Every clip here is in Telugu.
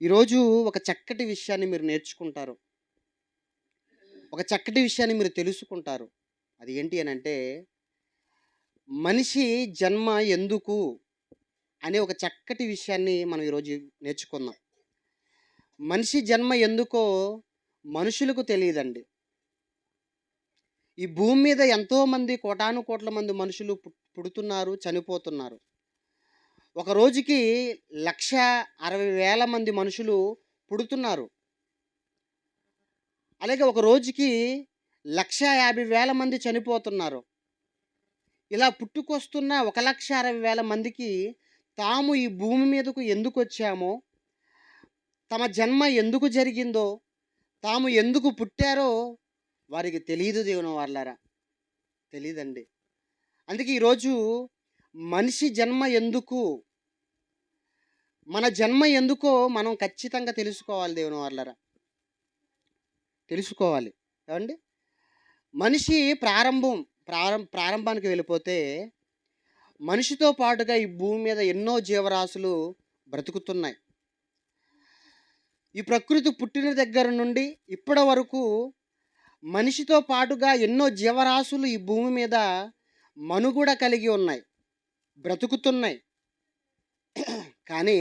ఈరోజు ఒక చక్కటి విషయాన్ని మీరు నేర్చుకుంటారు. ఒక చక్కటి విషయాన్ని మీరు తెలుసుకుంటారు. అది ఏంటి అనంటే, మనిషి జన్మ ఎందుకు అనే ఒక చక్కటి విషయాన్ని మనం ఈరోజు నేర్చుకుందాం. మనిషి జన్మ ఎందుకో మనుషులకు తెలీదండి. ఈ భూమి మీద ఎంతోమంది కోటానుకోట్ల మంది మనుషులు పుడుతున్నారు, చనిపోతున్నారు. ఒక రోజుకి 1,60,000 మంది మనుషులు పుడుతున్నారు. అలాగే ఒక రోజుకి 1,50,000 మంది చనిపోతున్నారు. ఇలా పుట్టుకొస్తున్న 1,60,000 మందికి తాము ఈ భూమి మీదకు ఎందుకొచ్చామో, తమ జన్మ ఎందుకు జరిగిందో, తాము ఎందుకు పుట్టారో వారికి తెలీదు దేవుని వాళ్ళారా. తెలీదండి. అందుకే ఈరోజు మనిషి జన్మ ఎందుకు, మన జన్మ ఎందుకో మనం ఖచ్చితంగా తెలుసుకోవాలి దేవుని వాళ్ళారా. తెలుసుకోవాలి. ఏవండి? మనిషి ప్రారంభానికి వెళ్ళిపోతే, మనిషితో పాటుగా ఈ భూమి మీద ఎన్నో జీవరాశులు బ్రతుకుతున్నాయి. ఈ ప్రకృతి పుట్టిన దగ్గర నుండి ఇప్పటి వరకు మనిషితో పాటుగా ఎన్నో జీవరాశులు ఈ భూమి మీద మనుగడ కలిగి ఉన్నాయి, బ్రతుకుతున్నాయి. కానీ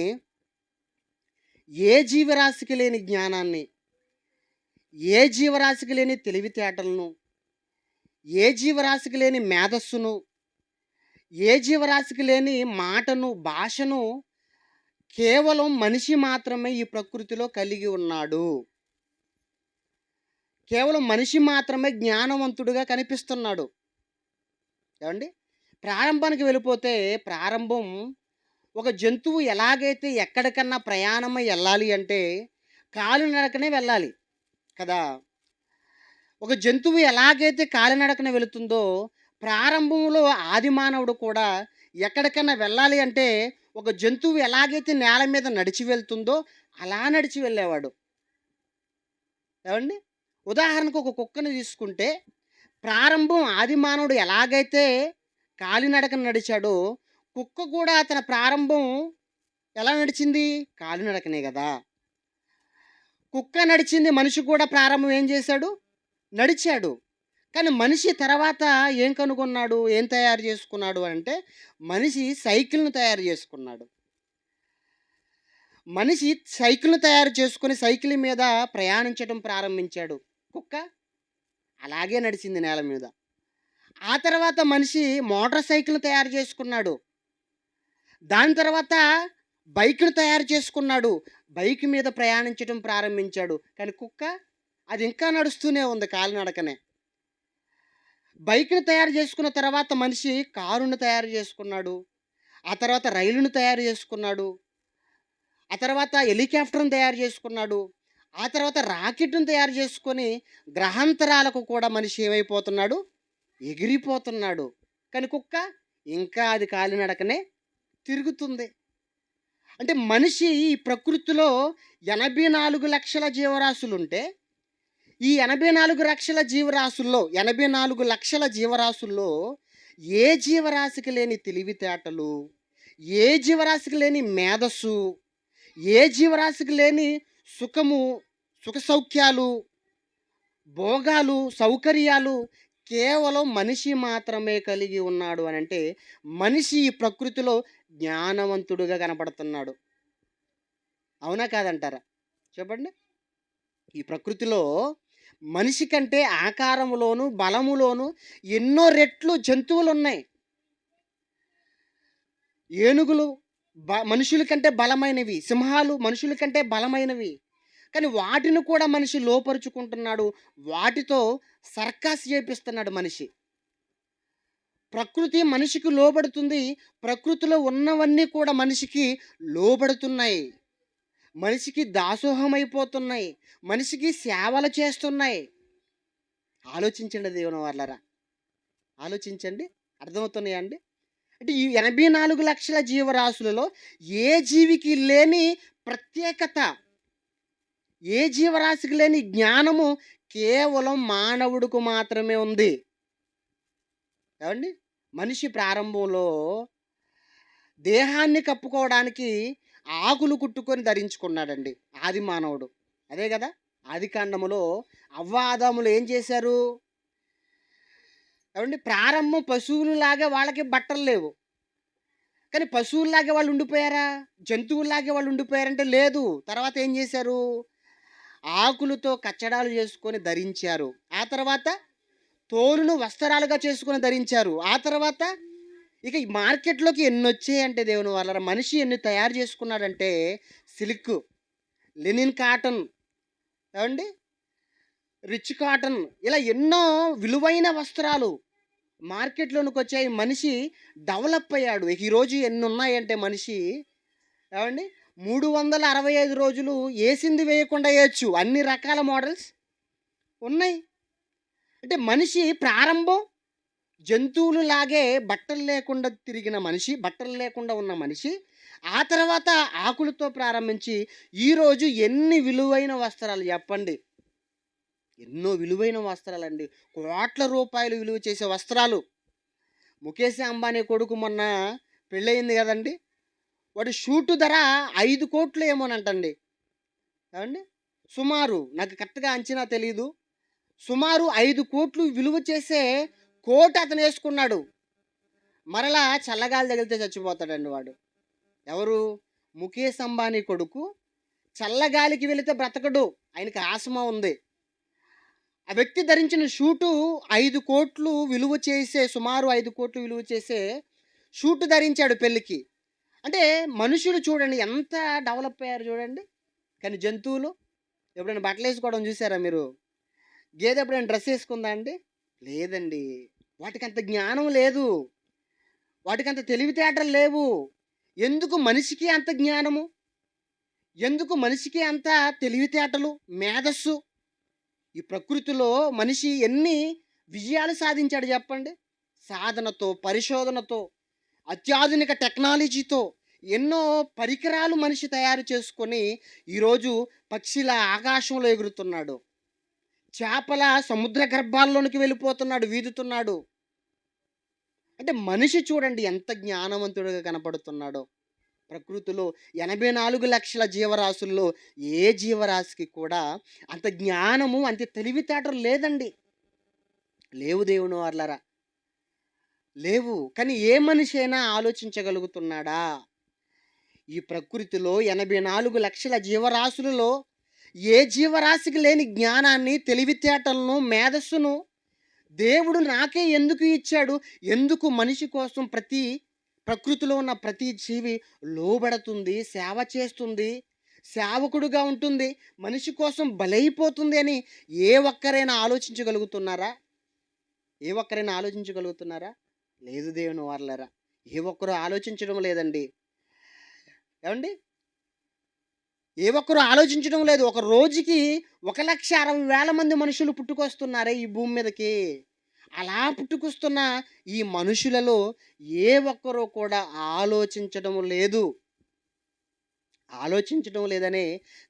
ఏ జీవరాశికి లేని జ్ఞానాన్ని, ఏ జీవరాశికి లేని తెలివితేటలను, ఏ జీవరాశికి లేని మేధస్సును, ఏ జీవరాశికి లేని మాటను, భాషను కేవలం మనిషి మాత్రమే ఈ ప్రకృతిలో కలిగి ఉన్నాడు. కేవలం మనిషి మాత్రమే జ్ఞానవంతుడుగా కనిపిస్తున్నాడు. ఏవండి? ప్రారంభానికి వెళ్ళిపోతే, ప్రారంభం ఒక జంతువు ఎలాగైతే ఎక్కడికన్నా ప్రయాణమై వెళ్ళాలి అంటే కాలినడకనే వెళ్ళాలి కదా! ఒక జంతువు ఎలాగైతే కాలినడకన వెళుతుందో, ప్రారంభంలో ఆది మానవుడు కూడా ఎక్కడికన్నా వెళ్ళాలి అంటే ఒక జంతువు ఎలాగైతే నేల మీద నడిచి వెళ్తుందో అలా నడిచి వెళ్ళేవాడు. ఏవండి? ఉదాహరణకు ఒక కుక్కని తీసుకుంటే, ప్రారంభం ఆది మానవుడు ఎలాగైతే కాలినడకన నడిచాడో, కుక్క కూడా తన ప్రారంభం ఎలా నడిచింది? కాలినడకనే గదా! కుక్క నడిచింది, మనిషి కూడా ప్రారంభం ఏం చేశాడు? నడిచాడు. కానీ మనిషి తర్వాత ఏం కనుగొన్నాడు? ఏం తయారు చేసుకున్నాడు అంటే, మనిషి సైకిల్‌ను తయారు చేసుకున్నాడు. మనిషి సైకిల్‌ను తయారు చేసుకొని సైకిల్ మీద ప్రయాణించడం ప్రారంభించాడు. కుక్క అలాగే నడిచింది నేల మీద. ఆ తర్వాత మనిషి మోటార్ సైకిల్‌ను తయారు చేసుకున్నాడు. దాని తర్వాత బైక్‌ను తయారు చేసుకున్నాడు. బైక్ మీద ప్రయాణించడం ప్రారంభించాడు. కానీ కుక్క అది ఇంకా నడుస్తూనే ఉంది కాలినడకనే. బైక్‌ని తయారు చేసుకున్న తర్వాత మనిషి కారుని తయారు చేసుకున్నాడు. ఆ తర్వాత రైలును తయారు చేసుకున్నాడు. ఆ తర్వాత హెలికాప్టర్‌ని తయారు చేసుకున్నాడు. ఆ తర్వాత రాకెట్‌ని తయారు చేసుకొని గ్రహాంతరాలకు కూడా మనిషి ఏమైపోతున్నాడు? ఎగిరిపోతున్నాడు. కానీ కుక్క ఇంకా అది కాలినడకనే తిరుగుతుంది. అంటే మనిషి ఈ ప్రకృతిలో 84,00,000 జీవరాశులుంటే, ఈ 84,00,000 జీవరాశుల్లో ఏ జీవరాశికి లేని తెలివితేటలు, ఏ జీవరాశికి లేని మేధస్సు, ఏ జీవరాశికి లేని సుఖము, సుఖ సౌఖ్యాలు, భోగాలు, సౌకర్యాలు కేవలం మనిషి మాత్రమే కలిగి ఉన్నాడు అనంటే, మనిషి ఈ ప్రకృతిలో జ్ఞానవంతుడుగా కనపడుతున్నాడు. అవునా కాదంటారా? చెప్పండి. ఈ ప్రకృతిలో మనిషి కంటే ఆకారములోను, బలములోను ఎన్నో రెట్లు జంతువులున్నాయి. ఏనుగులు మనుషుల కంటే బలమైనవి. సింహాలు మనుషుల కంటే బలమైనవి. కానీ వాటిని కూడా మనిషి లోపరుచుకుంటున్నాడు. వాటితో సర్కస్ చేపిస్తున్నాడు మనిషి. ప్రకృతి మనిషికి లోబడుతుంది. ప్రకృతిలో ఉన్నవన్నీ కూడా మనిషికి లోబడుతున్నాయి. మనిషికి దాసోహమైపోతున్నాయి. మనిషికి సేవలు చేస్తున్నాయి. ఆలోచించండి దేవుని వాళ్ళారా. ఆలోచించండి. అర్థమవుతున్నాయా అండి? అంటే ఈ 84,00,000 జీవరాశులలో ఏ జీవికి లేని ప్రత్యేకత, ఏ జీవరాశికి లేని జ్ఞానము కేవలం మానవుడికి మాత్రమే ఉంది. ఏవండి? మనిషి ప్రారంభంలో దేహాన్ని కప్పుకోవడానికి ఆకులు కుట్టుకొని ధరించుకున్నాడండి ఆది మానవుడు. అదే కదా! ఆదికాండములో అవ్వ, ఆదాములు ఏం చేశారు? ఏవండీ ప్రారంభం పశువులలాగా వాళ్ళకి బట్టలు లేవు. కానీ పశువుల్లాగే వాళ్ళు ఉండిపోయారా? జంతువుల్లాగే వాళ్ళు ఉండిపోయారంటే లేదు. తర్వాత ఏం చేశారు? ఆకులతో కచ్చడాలు చేసుకొని ధరించారు. ఆ తర్వాత తోలును వస్త్రాలుగా చేసుకొని ధరించారు. ఆ తర్వాత ఇక ఈ మార్కెట్‌లోకి ఎన్నొచ్చాయంటే దేవుని వల్ల మనిషి ఎన్ని తయారు చేసుకున్నాడంటే సిల్క్, లెనిన్ కాటన్ ఏవండీ? రిచ్ కాటన్ ఇలా ఎన్నో విలువైన వస్త్రాలు మార్కెట్‌లోనికొచ్చాయి. మనిషి డెవలప్ అయ్యాడు. ఇక ఈరోజు ఎన్నున్నాయంటే మనిషి ఏవండీ? 365 రోజులు ఏసింది వేయకుండా ఏయొచ్చు. అన్ని రకాల మోడల్స్ ఉన్నాయి. అంటే మనిషి ప్రారంభం జంతువులలాగే బట్టలు లేకుండా తిరిగిన మనిషి, బట్టలు లేకుండా ఉన్న మనిషి, ఆ తర్వాత ఆకులతో ప్రారంభించి ఈరోజు ఎన్ని విలువైన వస్త్రాలు చెప్పండి. ఎన్నో విలువైన వస్త్రాలండి. కోట్ల రూపాయలు విలువ చేసే వస్త్రాలు. ముఖేష్ అంబానీ కొడుకు మొన్న పెళ్ళయింది కదండీ! వాడి షూటు ధర 5,00,00,000 ఏమోనంటండి. ఏవండీ? సుమారు నాకు కరెక్ట్‌గా అంచనా తెలీదు. సుమారు 5,00,00,000 విలువ చేసే కోట్ అతనేసుకున్నాడు. మరలా చల్లగాలి తగిలితే చచ్చిపోతాడండి వాడు. ఎవరు? ముఖేష్ అంబానీ కొడుకు చల్లగాలికి వెళితే బ్రతకడు. ఆయనకి ఆస్మా ఉంది. ఆ వ్యక్తి ధరించిన షూటు 5,00,00,000 విలువ చేసే సుమారు 5,00,00,000 విలువ చేసే షూట్ ధరించాడు పెళ్ళికి. అంటే మనుషులు చూడండి ఎంత డెవలప్ అయ్యారు చూడండి. కానీ జంతువులు ఎప్పుడైనా బట్టలేసుకోవడం చూసారా మీరు? గేదె ఎప్పుడైనా డ్రెస్ ఏసుకుందా అండి? లేదండి. వాటికంత జ్ఞానం లేదు. వాటికంత తెలివితేటలు లేవు. ఎందుకు మనిషికి అంత జ్ఞానము? ఎందుకు మనిషికి అంత తెలివితేటలు, మేధస్సు? ఈ ప్రకృతిలో మనిషి ఎన్ని విజయాలు సాధించాడు చెప్పండి? సాధనతో, పరిశోధనతో, అత్యాధునిక టెక్నాలజీతో ఎన్నో పరికరాలు మనిషి తయారు చేసుకొని ఈరోజు పక్షిల ఆకాశంలో ఎగురుతున్నాడు. చేపల సముద్ర గర్భాల్లోనికి వెళ్ళిపోతున్నాడు, వీదుతున్నాడు. అంటే మనిషి చూడండి ఎంత జ్ఞానవంతుడిగా కనపడుతున్నాడో. ప్రకృతిలో 84 లక్షల జీవరాశుల్లో ఏ జీవరాశికి కూడా అంత జ్ఞానము, అంత తెలివితేటలు లేదండి. లేవు దేవుని వాళ్ళరా. లేవు. కానీ ఏ మనిషి అయినా ఆలోచించగలుగుతున్నాడా? ఈ ప్రకృతిలో 84 లక్షల జీవరాశులలో ఏ జీవరాశికి లేని జ్ఞానాన్ని, తెలివితేటలను, మేధస్సును దేవుడు నాకే ఎందుకు ఇచ్చాడు? ఎందుకు మనిషి కోసం ప్రకృతిలో ఉన్న ప్రతి జీవి లోబడుతుంది, సేవ చేస్తుంది, సేవకుడుగా ఉంటుంది, మనిషి కోసం బలైపోతుంది అని ఏ ఒక్కరైనా ఆలోచించగలుగుతున్నారా? ఏ ఒక్కరైనా ఆలోచించగలుగుతున్నారా? లేదు దేవుని వాళ్ళరా. ఏ ఒక్కరు ఆలోచించడం లేదండి. ఏవండి? ఏ ఒక్కరు ఆలోచించడం లేదు. ఒక రోజుకి 1,60,000 మంది మనుషులు పుట్టుకొస్తున్నారే ఈ భూమి మీదకి. అలా పుట్టుకొస్తున్న ఈ మనుషులలో ఏ ఒక్కరు కూడా ఆలోచించడం లేదు. ఆలోచించడం లేదనే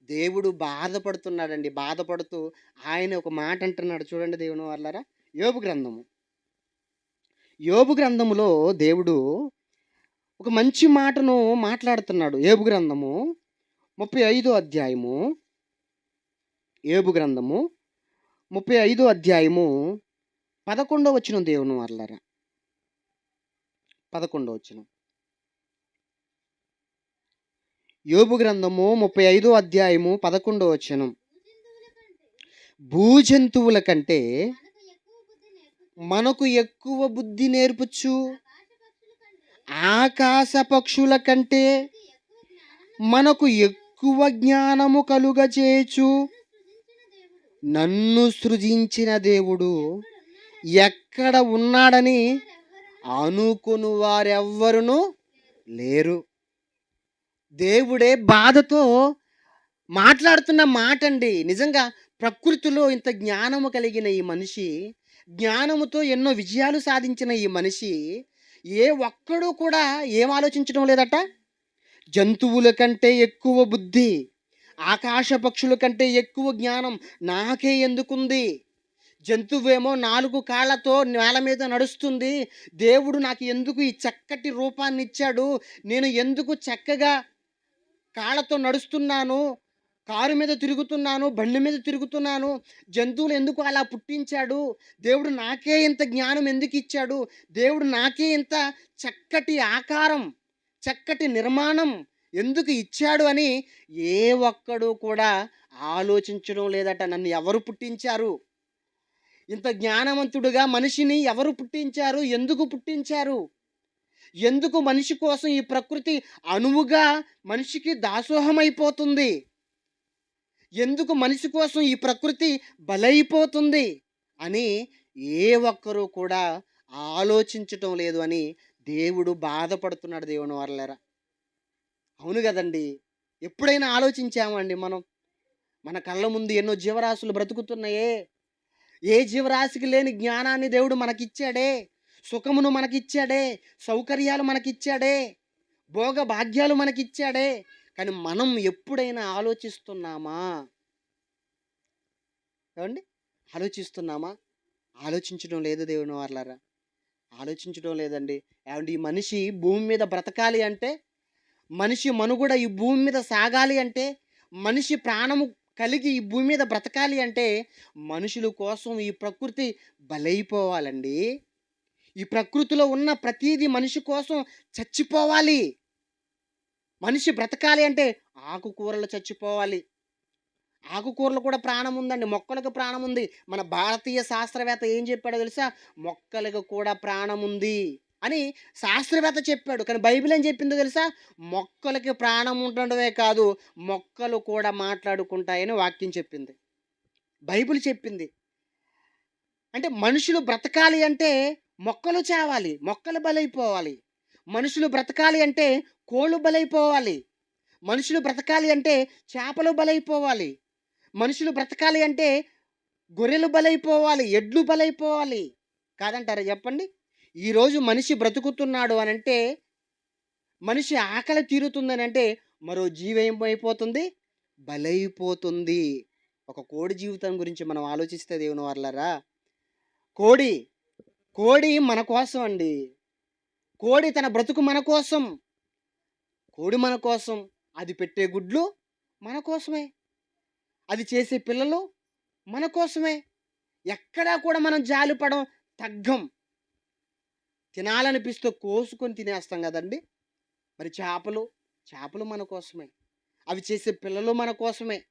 దేవుడు బాధపడుతున్నాడండి. బాధపడుతూ ఆయన ఒక మాట అంటున్నాడు చూడండి దేవుని వాళ్ళారా. యోబు గ్రంథము. యోబు గ్రంథములో దేవుడు ఒక మంచి మాటను మాట్లాడుతున్నాడు. యోబు గ్రంథము 35 అధ్యాయము. యోబు గ్రంథము 35 అధ్యాయము 11 వచనం దేవుని వాళ్ళారా. 11 వచనం. యోబు గ్రంథము 35 అధ్యాయము 11 వచనం. భూజంతువుల కంటే మనకు ఎక్కువ బుద్ధి నేర్పుచు, ఆకాశ పక్షుల కంటే మనకు ఎక్కువ జ్ఞానము కలుగజేయచు నన్ను సృజించిన దేవుడు ఎక్కడ ఉన్నాడని అనుకుని వారెవ్వరును లేరు. దేవుడే బాధతో మాట్లాడుతున్న మాట అండి. నిజంగా ప్రకృతిలో ఇంత జ్ఞానము కలిగిన ఈ మనిషి, జ్ఞానముతో ఎన్నో విజయాలు సాధించిన ఈ మనిషి ఏ ఒక్కడు కూడా ఏం ఆలోచించడం లేదట? జంతువుల కంటే ఎక్కువ బుద్ధి, ఆకాశ పక్షుల కంటే ఎక్కువ జ్ఞానం నాకే ఎందుకుంది? జంతువేమో 4 కాళ్ళతో నేల మీద నడుస్తుంది. దేవుడు నాకు ఎందుకు ఈ చక్కటి రూపాన్ని ఇచ్చాడు? నేను ఎందుకు చక్కగా కాళ్ళతో నడుస్తున్నాను, కారు మీద తిరుగుతున్నాను, బండి మీద తిరుగుతున్నాను. జంతువులు ఎందుకు అలా పుట్టించాడు? దేవుడు నాకే ఇంత జ్ఞానం ఎందుకు ఇచ్చాడు? దేవుడు నాకే ఇంత చక్కటి ఆకారం, చక్కటి నిర్మాణం ఎందుకు ఇచ్చాడు అని ఏ ఒక్కడు కూడా ఆలోచించడం లేదట. నన్ను ఎవరు పుట్టించారు? ఇంత జ్ఞానవంతుడుగా మనిషిని ఎవరు పుట్టించారు? ఎందుకు పుట్టించారు? ఎందుకు మనిషి కోసం ఈ ప్రకృతి అణువుగా మనిషికి దాసోహమైపోతుంది? ఎందుకు మనిషి కోసం ఈ ప్రకృతి బలైపోతుంది అని ఏ ఒక్కరూ కూడా ఆలోచించటం లేదు అని దేవుడు బాధపడుతున్నాడు. దేవుని వాళ్ళరా, అవును కదండి. ఎప్పుడైనా ఆలోచించామండి మనం? మన కళ్ళ ముందు ఎన్నో జీవరాశులు బ్రతుకుతున్నాయే. ఏ జీవరాశికి లేని జ్ఞానాన్ని దేవుడు మనకిచ్చాడే, సుఖమును మనకిచ్చాడే, సౌకర్యాలు మనకిచ్చాడే, భోగ భాగ్యాలు మనకిచ్చాడే. కానీ మనం ఎప్పుడైనా ఆలోచిస్తున్నామా? ఏమండి, ఆలోచిస్తున్నామా? ఆలోచించడం లేదు దేవుని వాళ్ళారా, ఆలోచించడం లేదండి. ఏమండి, ఈ మనిషి భూమి మీద బ్రతకాలి అంటే, మనిషి మనుగడ ఈ భూమి మీద సాగాలి అంటే, మనిషి ప్రాణము కలిగి ఈ భూమి మీద బ్రతకాలి అంటే, మనుషుల కోసం ఈ ప్రకృతి బలైపోవాలండి. ఈ ప్రకృతిలో ఉన్న ప్రతీది మనిషి కోసం చచ్చిపోవాలి. మనిషి బ్రతకాలి అంటే ఆకుకూరలు చచ్చిపోవాలి. ఆకుకూరలు కూడా ప్రాణం ఉందండి. మొక్కలకు ప్రాణం ఉంది. మన భారతీయ శాస్త్రవేత్త ఏం చెప్పాడో తెలుసా? మొక్కలకు కూడా ప్రాణం ఉంది అని శాస్త్రవేత్త చెప్పాడు. కానీ బైబిల్ ఏం చెప్పిందో తెలుసా? మొక్కలకి ప్రాణం ఉండడమే కాదు, మొక్కలు కూడా మాట్లాడుకుంటాయని వాక్యం చెప్పింది. బైబిల్ చెప్పింది. అంటే మనుషులు బ్రతకాలి అంటే మొక్కలు చావాలి, మొక్కలు బలైపోవాలి. మనుషులు బ్రతకాలి అంటే కోళ్ళు బలైపోవాలి. మనుషులు బ్రతకాలి అంటే చేపలు బలైపోవాలి. మనుషులు బ్రతకాలి అంటే గొర్రెలు బలైపోవాలి, ఎడ్లు బలైపోవాలి. కాదంటారా చెప్పండి? ఈరోజు మనిషి బ్రతుకుతున్నాడు అని అంటే, మనిషి ఆకలి తీరుతుందని అంటే, మరో జీవం ఏమైపోతుంది? బలైపోతుంది. ఒక కోడి జీవితం గురించి మనం ఆలోచిస్తే దేవుని వాళ్ళారా, కోడి కోడి మన కోసం అండి. కోడి తన బ్రతుకు మన కోసం. కోడి మన కోసం. అది పెట్టే గుడ్లు మన కోసమే. అది చేసే పిల్లలు మన కోసమే. ఎక్కడా కూడా మనం జాలిపడం, తగ్గం. తినాలనిపిస్తే కోసుకొని తినేస్తాం కదండి. మరి చేపలు, చేపలు మన కోసమే. అవి చేసే పిల్లలు మన కోసమే.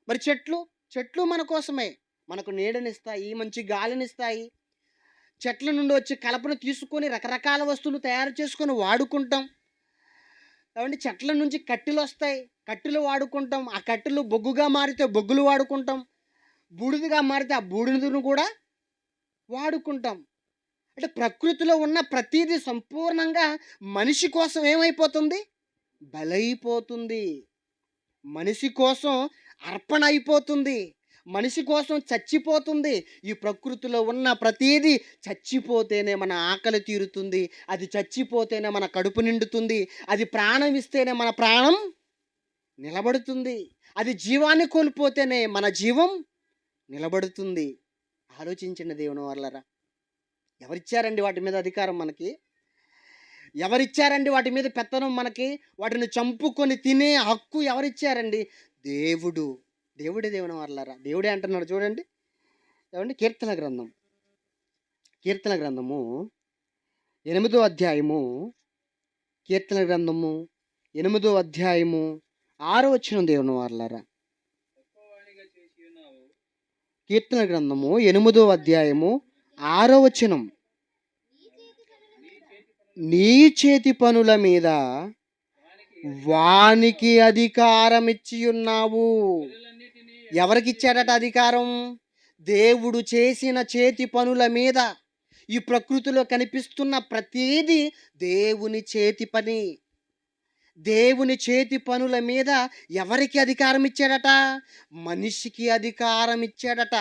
మరి చెట్లు, చెట్లు మన కోసమే. మనకు నీడనిస్తాయి, మంచి గాలినిస్తాయి. చెట్ల నుండి వచ్చే కలపను తీసుకొని రకరకాల వస్తువులు తయారు చేసుకొని వాడుకుంటాం. ఏవండి, చెట్ల నుంచి కట్టెలు వస్తాయి, కట్టెలు వాడుకుంటాం. ఆ కట్టెలు బొగ్గుగా మారితే బొగ్గులు వాడుకుంటాం. బూడిదగా మారితే ఆ బూడిదను కూడా వాడుకుంటాం. అంటే ప్రకృతిలో ఉన్న ప్రతీది సంపూర్ణంగా మనిషి కోసం ఏమైపోతుంది? బలైపోతుంది. మనిషి కోసం అర్పణ అయిపోతుంది. మనిషి కోసం చచ్చిపోతుంది. ఈ ప్రకృతిలో ఉన్న ప్రతీది చచ్చిపోతేనే మన ఆకలి తీరుతుంది. అది చచ్చిపోతేనే మన కడుపు నిండుతుంది. అది ప్రాణం ఇస్తేనే మన ప్రాణం నిలబడుతుంది. అది జీవాన్ని కోల్పోతేనే మన జీవం నిలబడుతుంది. ఆలోచించండి దేవుని వాళ్ళరా, ఎవరిచ్చారండి వాటి మీద అధికారం మనకి? ఎవరిచ్చారండి వాటి మీద పెత్తనం మనకి? వాటిని చంపుకొని తినే హక్కు ఎవరిచ్చారండి? దేవుడు. దేవుడే దేవుని వాళ్ళారా, దేవుడే అంటున్నాడు చూడండి. ఏమండి, కీర్తన గ్రంథం, కీర్తన గ్రంథము 8వ అధ్యాయము, కీర్తన గ్రంథము 8వ అధ్యాయము 6వ వచనం దేవుని వాళ్ళారా. కీర్తన గ్రంథము 8వ అధ్యాయము 6వ వచనం. నీ చేతి పనుల మీద వానికి అధికారం ఇచ్చి ఉన్నావు. ఎవరికి ఇచ్చాడట అధికారం? దేవుడు చేసిన చేతి పనుల మీద. ఈ ప్రకృతిలో కనిపిస్తున్న ప్రతీది దేవుని చేతి పని. దేవుని చేతి పనుల మీద ఎవరికి అధికారం ఇచ్చాడట? మనిషికి అధికారం ఇచ్చాడట.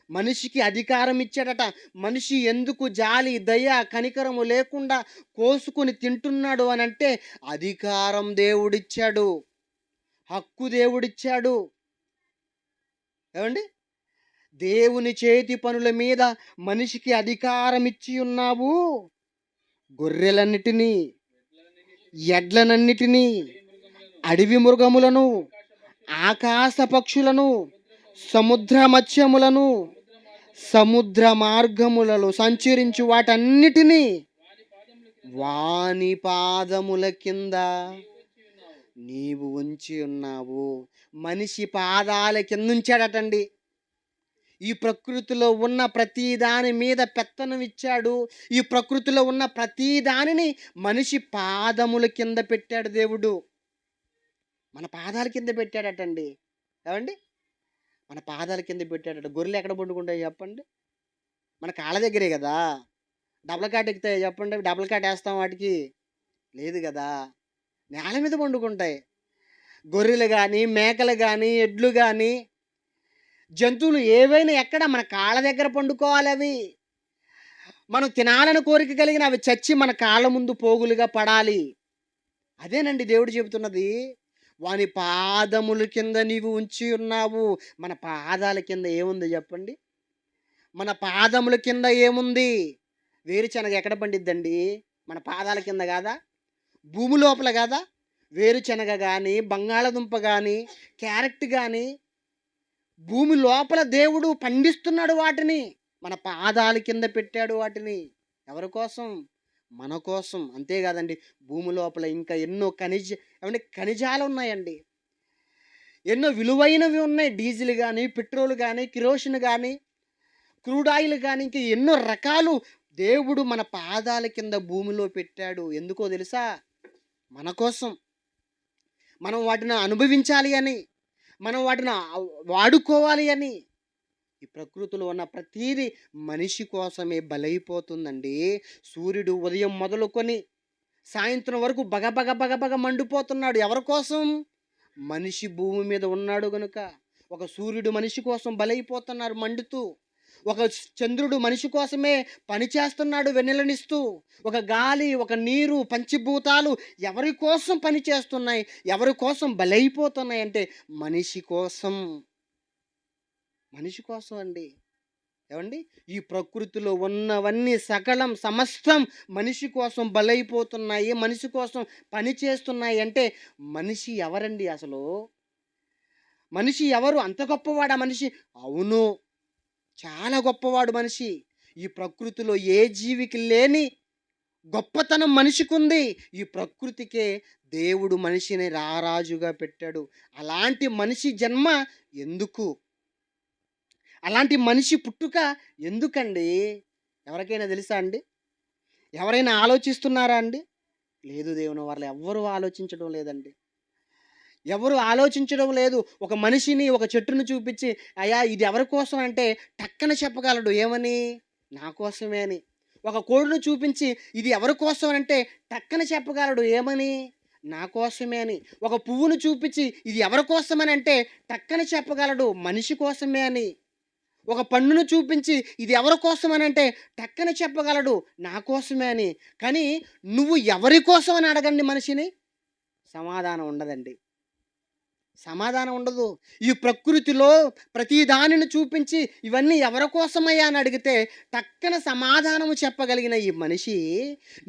మనిషికి అధికారం ఇచ్చాడట. మనిషి ఎందుకు జాలి, దయ, కనికరము లేకుండా కోసుకొని తింటున్నాడు అని అంటే అధికారం దేవుడిచ్చాడు, హక్కు దేవుడిచ్చాడు. ఏమండి, దేవుని చేతి పనుల మీద మనిషికి అధికారం ఇచ్చి ఉన్నావు. గొర్రెలన్నిటినీ, ఎడ్లనన్నిటినీ, అడవి మృగములను, ఆకాశ పక్షులను, సముద్ర మత్స్యములను, సముద్ర మార్గములలో సంచరించు వాటన్నిటినీ వాని పాదముల కింద నీవు ఉంచి ఉన్నావు. మనిషి పాదాల కింద ఉంచాడటండి. ఈ ప్రకృతిలో ఉన్న ప్రతి దాని మీద పెత్తనం ఇచ్చాడు. ఈ ప్రకృతిలో ఉన్న ప్రతి దానిని మనిషి పాదముల కింద పెట్టాడు దేవుడు. మన పాదాల కింద పెట్టాడటండి. ఏమండి? మన పాదాల కింద పెట్టాడట. గొర్రెలు ఎక్కడ పండుకుంటాయి చెప్పండి? మన కాళ్ళ దగ్గరే కదా. డబల్ కాట్ ఎక్కుతాయి చెప్పండి? డబల్ కాట్ వేస్తాం వాటికి? లేదు కదా. నేల మీద పండుకుంటాయి. గొర్రెలు కానీ, మేకలు కానీ, ఎడ్లు కానీ, జంతువులు ఏవైనా ఎక్కడ మన కాళ్ళ దగ్గర పండుకోవాలి. అవి మనం తినాలని కోరిక కలిగిన అవి చచ్చి మన కాళ్ళ ముందు పోగులుగా పడాలి. అదేనండి దేవుడు చెబుతున్నది. వాని పాదముల కింద నీవు ఉంచి ఉన్నావు. మన పాదాల కింద ఏముంది చెప్పండి? మన పాదముల కింద ఏముంది? వేరుశనగ ఎక్కడ పండిద్దండి? మన పాదాల కింద కాదా? భూమి లోపల కాదా? వేరుశనగ కానీ, బంగాళదుంప కానీ, క్యారెట్ కానీ భూమి లోపల దేవుడు పండిస్తున్నాడు వాటిని. మన పాదాల కింద పెట్టాడు వాటిని. ఎవరి కోసం? మన కోసం. అంతేకాదండి, భూమి లోపల ఇంకా ఎన్నో ఖనిజాలు ఉన్నాయండి. ఎన్నో విలువైనవి ఉన్నాయి. డీజిల్ కానీ, పెట్రోల్ కానీ, కిరోసిన్ కానీ, క్రూడ్ ఆయిల్ కానీ, ఇంకా ఎన్నో రకాలు దేవుడు మన పాదాల కింద భూమిలో పెట్టాడు. ఎందుకో తెలుసా? మన కోసం. మనం వాటిని అనుభవించాలి అని, మనం వాటిని వాడుకోవాలి అని. ఈ ప్రకృతిలో ఉన్న ప్రతీది మనిషి కోసమే బలైపోతుందండి. సూర్యుడు ఉదయం మొదలుకొని సాయంత్రం వరకు బగబగ బగబగ మండిపోతున్నాడు. ఎవరి కోసం? మనిషి భూమి మీద ఉన్నాడు గనుక. ఒక సూర్యుడు మనిషి కోసం బలైపోతున్నారు మండుతూ. ఒక చంద్రుడు మనిషి కోసమే పనిచేస్తున్నాడు వెన్నెలనిస్తూ. ఒక గాలి, ఒక నీరు, పంచభూతాలు ఎవరి కోసం పనిచేస్తున్నాయి? ఎవరి కోసం బలైపోతున్నాయి అంటే మనిషి కోసం. మనిషి కోసం అండి. ఏమండి? ఈ ప్రకృతిలో ఉన్నవన్నీ సకలం సమస్తం మనిషి కోసం బలైపోతున్నాయి. మనిషి కోసం పనిచేస్తున్నాయి అంటే మనిషి ఎవరండి అసలు? మనిషి ఎవరు? అంత గొప్పవాడా మనిషి? అవును, చాలా గొప్పవాడు మనిషి. ఈ ప్రకృతిలో ఏ జీవికి లేని గొప్పతనం మనిషికి ఉంది. ఈ ప్రకృతికే దేవుడు మనిషిని రారాజుగా పెట్టాడు. అలాంటి మనిషి జన్మ ఎందుకు? అలాంటి మనిషి పుట్టుక ఎందుకండి? ఎవరికైనా తెలుసా అండి? ఎవరైనా ఆలోచిస్తున్నారా అండి? లేదు దేవుని వాళ్ళు ఎవ్వరూ ఆలోచించడం లేదండి. ఎవరు ఆలోచించడం లేదు. ఒక మనిషిని, ఒక చెట్టును చూపించి అయ్యా ఇది ఎవరి కోసం అంటే టక్కన చెప్పగలడు. ఏమని? నా కోసమే అని. ఒక కోడిని చూపించి ఇది ఎవరి కోసం అంటే టక్కన చెప్పగలడు. ఏమని? నా కోసమే అని. ఒక పువ్వును చూపించి ఇది ఎవరి కోసమని అంటే టక్కన చెప్పగలడు. మనిషి కోసమే అని. ఒక పండును చూపించి ఇది ఎవరి కోసమని అంటే టక్కన చెప్పగలడు. నా కోసమే అని. కానీ నువ్వు ఎవరి కోసం అని అడగండి మనిషిని, సమాధానం ఉండదండి. సమాధానం ఉండదు. ఈ ప్రకృతిలో ప్రతి దానిని చూపించి ఇవన్నీ ఎవరి కోసమయ్యా అని అడిగితే టక్కన సమాధానము చెప్పగలిగిన ఈ మనిషి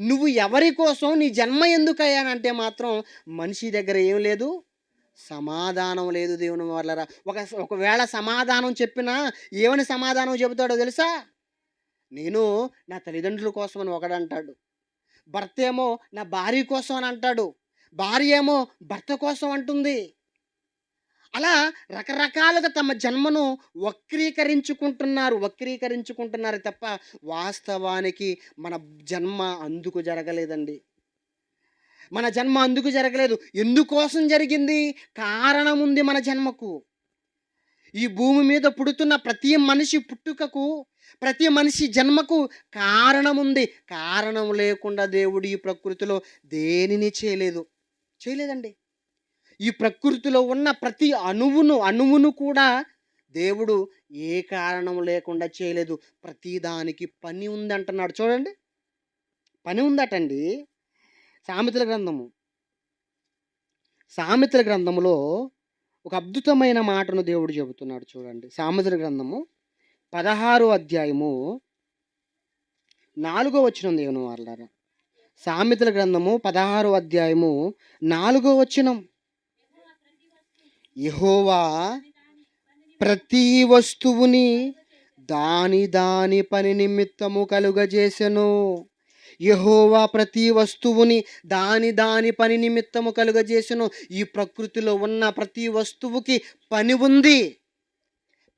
నువ్వు ఎవరి కోసం, నీ జన్మ ఎందుకయ్యా అని అంటే మాత్రం మనిషి దగ్గర ఏం లేదు, సమాధానం లేదు. దేవుని వాళ్ళరా, ఒకవేళ సమాధానం చెప్పినా ఏమని సమాధానం చెబుతాడో తెలుసా? నేను నా తల్లిదండ్రుల కోసం అని ఒకడంటాడు. భర్త ఏమో నా భార్య కోసం అని అంటాడు. భార్య ఏమో భర్త కోసం అంటుంది. అలా రకరకాలుగా తమ జన్మను వక్రీకరించుకుంటున్నారు తప్ప వాస్తవానికి మన జన్మ అందుకు జరగలేదండి. మన జన్మ అందుకు జరగలేదు. ఎందుకోసం జరిగింది? కారణం ఉంది మన జన్మకు. ఈ భూమి మీద పుడుతున్న ప్రతి మనిషి పుట్టుకకు, ప్రతి మనిషి జన్మకు కారణం ఉంది. కారణం లేకుండా దేవుడు ఈ ప్రకృతిలో దేనిని చేయలేదండి. ఈ ప్రకృతిలో ఉన్న ప్రతి అణువును కూడా దేవుడు ఏ కారణం లేకుండా చేయలేదు. ప్రతి దానికి పని ఉంది అంటున్నాడు. చూడండి, పని ఉందటండి. సామెతల గ్రంథములో ఒక అద్భుతమైన మాటను దేవుడు చెబుతున్నాడు. చూడండి, సామెతల గ్రంథము 16వ అధ్యాయము 4వ వచనం. దేవుని వారలారా, సామెతల గ్రంథము 16వ అధ్యాయము 4వ వచనం. యెహోవా ప్రతి వస్తువుని దాని దాని పని నిమిత్తము కలుగజేసెను. యెహోవా ప్రతి వస్తువుని దాని దాని పని నిమిత్తము కలుగజేసెను. ఈ ప్రకృతిలో ఉన్న ప్రతి వస్తువుకి పని ఉంది.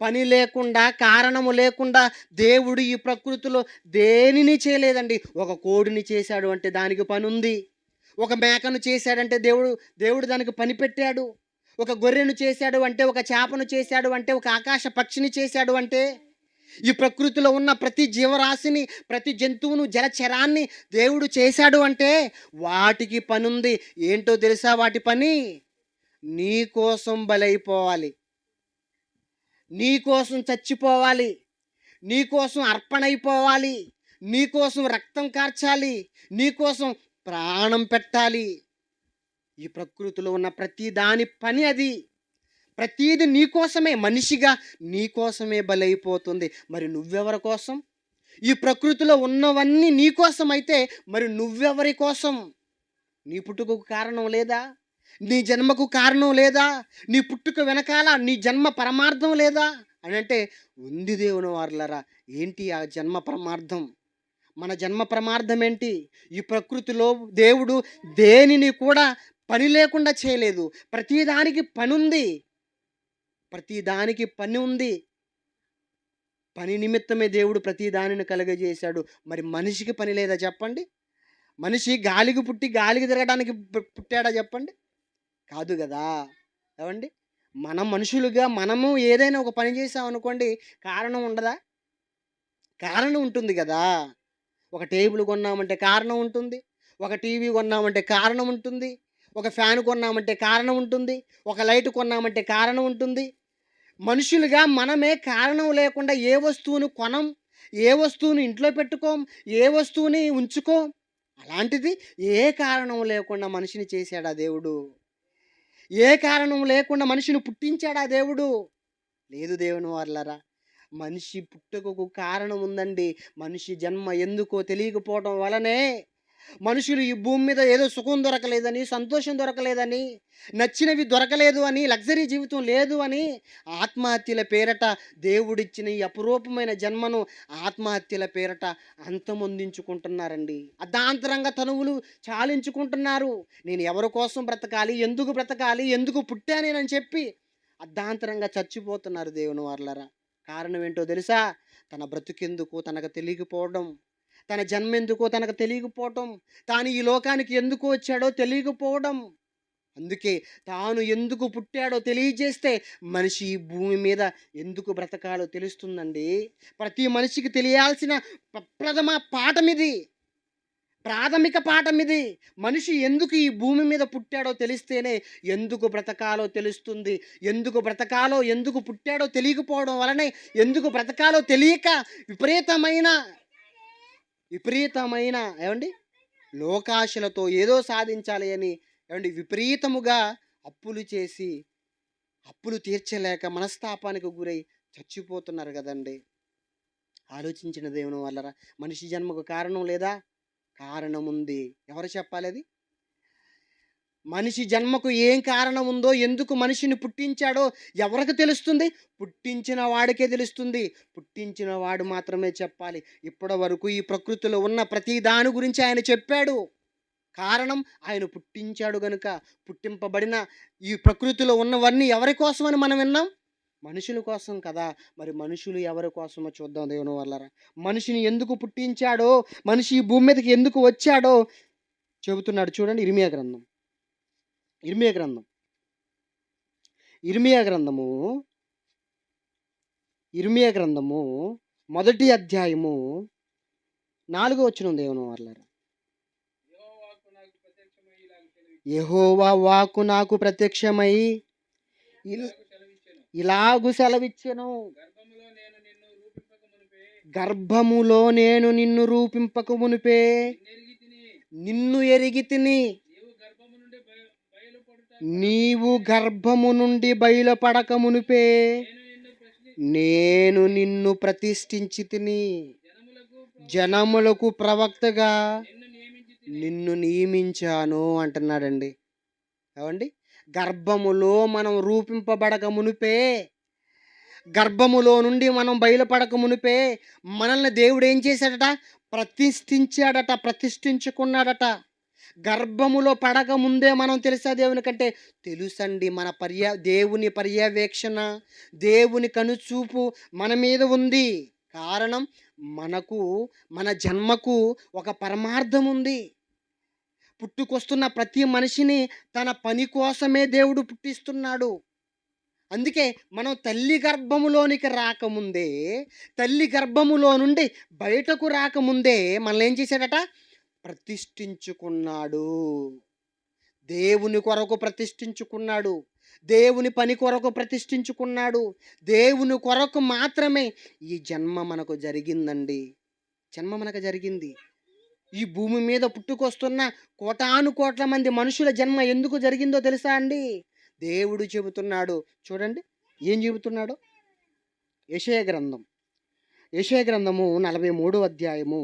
పని లేకుండా, కారణము లేకుండా దేవుడు ఈ ప్రకృతిలో దేనిని చేయలేదండి. ఒక కోడిని చేశాడు అంటే దానికి పనుంది. ఒక మేకను చేశాడంటే దేవుడు దానికి పని పెట్టాడు. ఒక గొర్రెను చేశాడు అంటే, ఒక చేపను చేశాడు అంటే, ఒక ఆకాశ పక్షిని చేశాడు అంటే, ఈ ప్రకృతిలో ఉన్న ప్రతి జీవరాశిని, ప్రతి జంతువును, జలచరాన్ని దేవుడు చేశాడు అంటే వాటికి పనుంది. ఏంటో తెలుసా వాటి పని? నీ కోసం బలైపోవాలి, నీ కోసం చచ్చిపోవాలి, నీ కోసం అర్పణైపోవాలి, నీ కోసం రక్తం కార్చాలి, నీ కోసం ప్రాణం పెట్టాలి. ఈ ప్రకృతిలో ఉన్న ప్రతి దాని పని అది. ప్రతీది నీ కోసమే, మనిషిగా నీ కోసమే బలైపోతుంది. మరి నువ్వెవరి కోసం? ఈ ప్రకృతిలో ఉన్నవన్నీ నీ కోసం అయితే మరి నువ్వెవరి కోసం? నీ పుట్టుకకు కారణం లేదా? నీ జన్మకు కారణం లేదా? నీ పుట్టుక వెనకాల నీ జన్మ పరమార్థం లేదా అని అంటే ఉంది దేవుని వారలారా. ఏంటి ఆ జన్మ పరమార్థం? మన జన్మ పరమార్థం ఏంటి? ఈ ప్రకృతిలో దేవుడు దేనిని కూడా పని లేకుండా చేయలేదు. ప్రతిదానికి పనుంది. ప్రతిదానికి పని ఉంది. పని నిమిత్తమే దేవుడు ప్రతి దానిని కలుగజేశాడు. మరి మనిషికి పని లేదా చెప్పండి? మనిషి గాలికి పుట్టి గాలికి తిరగడానికి పుట్టాడా చెప్పండి? కాదు కదా! ఏవండి? మనం మనుషులుగా మనము ఏదైనా ఒక పని చేసామనుకోండి, కారణం ఉండదా? కారణం ఉంటుంది కదా! ఒక టేబుల్ కొన్నామంటే కారణం ఉంటుంది. ఒక టీవీ కొన్నామంటే కారణం ఉంటుంది. ఒక ఫ్యాన్ కొన్నామంటే కారణం ఉంటుంది. ఒక లైట్ కొన్నామంటే కారణం ఉంటుంది. మనుషులుగా మనమే కారణం లేకుండా ఏ వస్తువును కొనం, ఏ వస్తువుని ఇంట్లో పెట్టుకోం, ఏ వస్తువుని ఉంచుకోం. అలాంటిది ఏ కారణం లేకుండా మనిషిని చేశాడా దేవుడు? ఏ కారణం లేకుండా మనిషిని పుట్టించాడా దేవుడు? లేదు దేవుని వారలారా. మనిషి పుట్టుకకు కారణం ఉందండి. మనిషి జన్మ ఎందుకో తెలియకపోవడం వలనే మనుషులు ఈ భూమి మీద ఏదో సుఖం దొరకలేదని, సంతోషం దొరకలేదని, నచ్చినవి దొరకలేదు అని, లగ్జరీ జీవితం లేదు అని ఆత్మహత్యల పేరట దేవుడిచ్చిన ఈ అపురూపమైన జన్మను ఆత్మహత్యల పేరట అంతమొందించుకుంటున్నారండి. అర్ధాంతరంగా తనువులు చాలించుకుంటున్నారు. నేను ఎవరి కోసం బ్రతకాలి, ఎందుకు పుట్టానేనని చెప్పి అర్ధాంతరంగా చచ్చిపోతున్నారు దేవుని వారలారా. కారణం ఏంటో తెలుసా? తన బ్రతుకెందుకో తనకు తెలియకపోవడం, తన జన్మెందుకో తనకు తెలియకపోవటం, తాను ఈ లోకానికి ఎందుకు వచ్చాడో తెలియకపోవడం. అందుకే తాను ఎందుకు పుట్టాడో తెలియజేస్తే మనిషి ఈ భూమి మీద ఎందుకు బ్రతకాలో తెలుస్తుందండి. ప్రతి మనిషికి తెలియాల్సిన ప్రథమ పాఠమిది, ప్రాథమిక పాఠమిది. మనిషి ఎందుకు ఈ భూమి మీద పుట్టాడో తెలిస్తేనే ఎందుకు బ్రతకాలో తెలుస్తుంది. ఎందుకు పుట్టాడో తెలియకపోవడం వలనే ఎందుకు బ్రతకాలో తెలియక విపరీతమైన ఏమండి లోకాశలతో ఏదో సాధించాలి అని ఏమండి విపరీతముగా అప్పులు చేసి, అప్పులు తీర్చలేక మనస్తాపానికి గురై చచ్చిపోతున్నారు కదండి. ఆలోచించిన దేవుని వల్లరా, మనిషి జన్మకు కారణం లేదా? కారణం ఉంది. ఎవరు చెప్పాలి అది? మనిషి జన్మకు ఏం కారణం ఉందో, ఎందుకు మనిషిని పుట్టించాడో ఎవరికి తెలుస్తుంది? పుట్టించిన వాడికే తెలుస్తుంది. పుట్టించిన వాడు మాత్రమే చెప్పాలి. ఇప్పటి వరకు ఈ ప్రకృతిలో ఉన్న ప్రతి దాని గురించి ఆయన చెప్పాడు. కారణం ఆయన పుట్టించాడు గనుక. పుట్టింపబడిన ఈ ప్రకృతిలో ఉన్నవన్నీ ఎవరి కోసమని మనం విన్నాం? మనుషుల కోసం కదా. మరి మనుషులు ఎవరి కోసమో చూద్దాం దేవుని వల్లరా. మనిషిని ఎందుకు పుట్టించాడో, మనిషి ఈ భూమి మీదకి ఎందుకు వచ్చాడో చెబుతున్నాడు చూడండి. ఇర్మియా గ్రంథం ఇర్మియా గ్రంథము మొదటి అధ్యాయము 4వ వచనం దేవుని వారలారా. యెహోవా వాక్కు నాకు ప్రత్యక్షమై ఇలాగు సెలవిచ్చెను, గర్భములో నేను నిన్ను రూపింపక మునిపే నిన్ను ఎరిగి తిని, నీవు గర్భము నుండి బయలుపడక మునిపే నేను నిన్ను ప్రతిష్ఠించి తిని, జనములకు ప్రవక్తగా నిన్ను నియమించాను అంటున్నాడండి. ఏమండి? గర్భములో మనం రూపింపబడక మునుపే, గర్భములో నుండి మనం బయలుపడక మునుపే మనల్ని దేవుడు ఏం చేశాడట? ప్రతిష్ఠించాడట, ప్రతిష్ఠించుకున్నాడట. గర్భములో పడక ముందే మనం తెలుసా దేవుని కంటే? తెలుసండి. మన దేవుని పర్యవేక్షణ, దేవుని కనుచూపు మన మీద ఉంది. కారణం, మనకు, మన జన్మకు ఒక పరమార్థం ఉంది. పుట్టుకొస్తున్న ప్రతి మనిషిని తన పని కోసమే దేవుడు పుట్టిస్తున్నాడు. అందుకే మనం తల్లి గర్భములోనికి రాకముందే, తల్లి గర్భములో నుండి బయటకు రాకముందే మనల్ని ఏం చేశాడట? ప్రతిష్ఠించుకున్నాడు. దేవుని కొరకు ప్రతిష్ఠించుకున్నాడు. దేవుని పని కొరకు ప్రతిష్ఠించుకున్నాడు. దేవుని కొరకు మాత్రమే ఈ జన్మ మనకు జరిగిందండి. జన్మ మనకు జరిగింది. ఈ భూమి మీద పుట్టుకొస్తున్న కోటాను కోట్ల మంది మనుషుల జన్మ ఎందుకు జరిగిందో తెలుసా అండి? దేవుడు చెబుతున్నాడు. చూడండి ఏం చెబుతున్నాడు. యెషయా గ్రంథం, యెషయా గ్రంథము 43వ అధ్యాయము,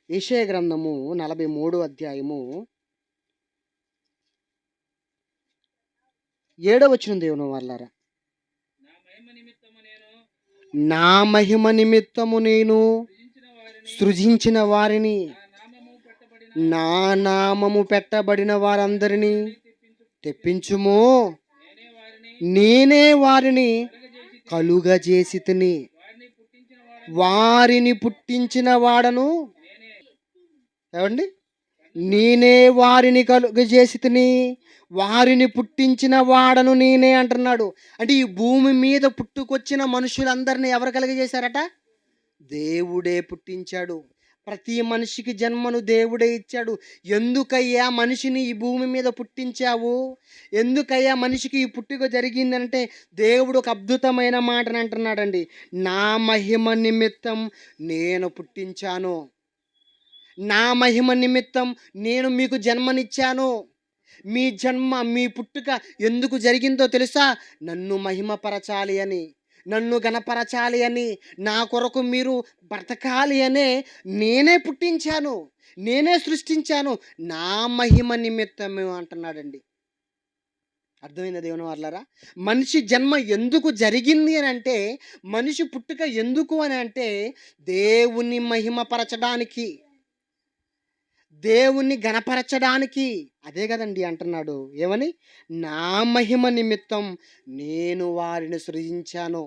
యెషయా గ్రంథము 43వ అధ్యాయము 7వ వచనం. దేవుని వాళ్ళారా, నా మహిమ నిమిత్తము నేను సృజించిన వారిని, నా నామము పెట్టబడిన వారందరినీ తెప్పించుము. నేనే వారిని కలుగజేసితిని, వారిని పుట్టించిన వాడను. ఏమండి? నేనే వారిని కలుగజేసితిని, వారిని పుట్టించిన వాడను నేనే అంటున్నాడు. అంటే ఈ భూమి మీద పుట్టుకొచ్చిన మనుషులందరినీ ఎవరు కలుగజేశారట? దేవుడే పుట్టించాడు. ప్రతి మనిషికి జన్మను దేవుడే ఇచ్చాడు. ఎందుకయ్యా మనిషిని ఈ భూమి మీద పుట్టించావు? ఎందుకయ్యా మనిషికి ఈ పుట్టుక జరిగిందంటే దేవుడు ఒక అద్భుతమైన మాటని అంటున్నాడండి. నా మహిమ నిమిత్తం నేను పుట్టించాను. నా మహిమ నిమిత్తం నేను మీకు జన్మనిచ్చాను. మీ జన్మ, మీ పుట్టుక ఎందుకు జరిగిందో తెలుసా? నన్ను మహిమపరచాలి అని, నన్ను గణపరచాలి అని, నా కొరకు మీరు బ్రతకాలి అనే నేనే పుట్టించాను, నేనే సృష్టించాను. నా మహిమ నిమిత్తమే అంటున్నాడండి. అర్థమైందా దేవుని వాళ్ళారా? మనిషి జన్మ ఎందుకు జరిగింది అని అంటే, మనిషి పుట్టుక ఎందుకు అని అంటే, దేవుని మహిమపరచడానికి, దేవుణ్ణి గణపరచడానికి. అదే కదండి అంటున్నాడు. ఏమని? నా మహిమ నిమిత్తం నేను వారిని సృజించాను.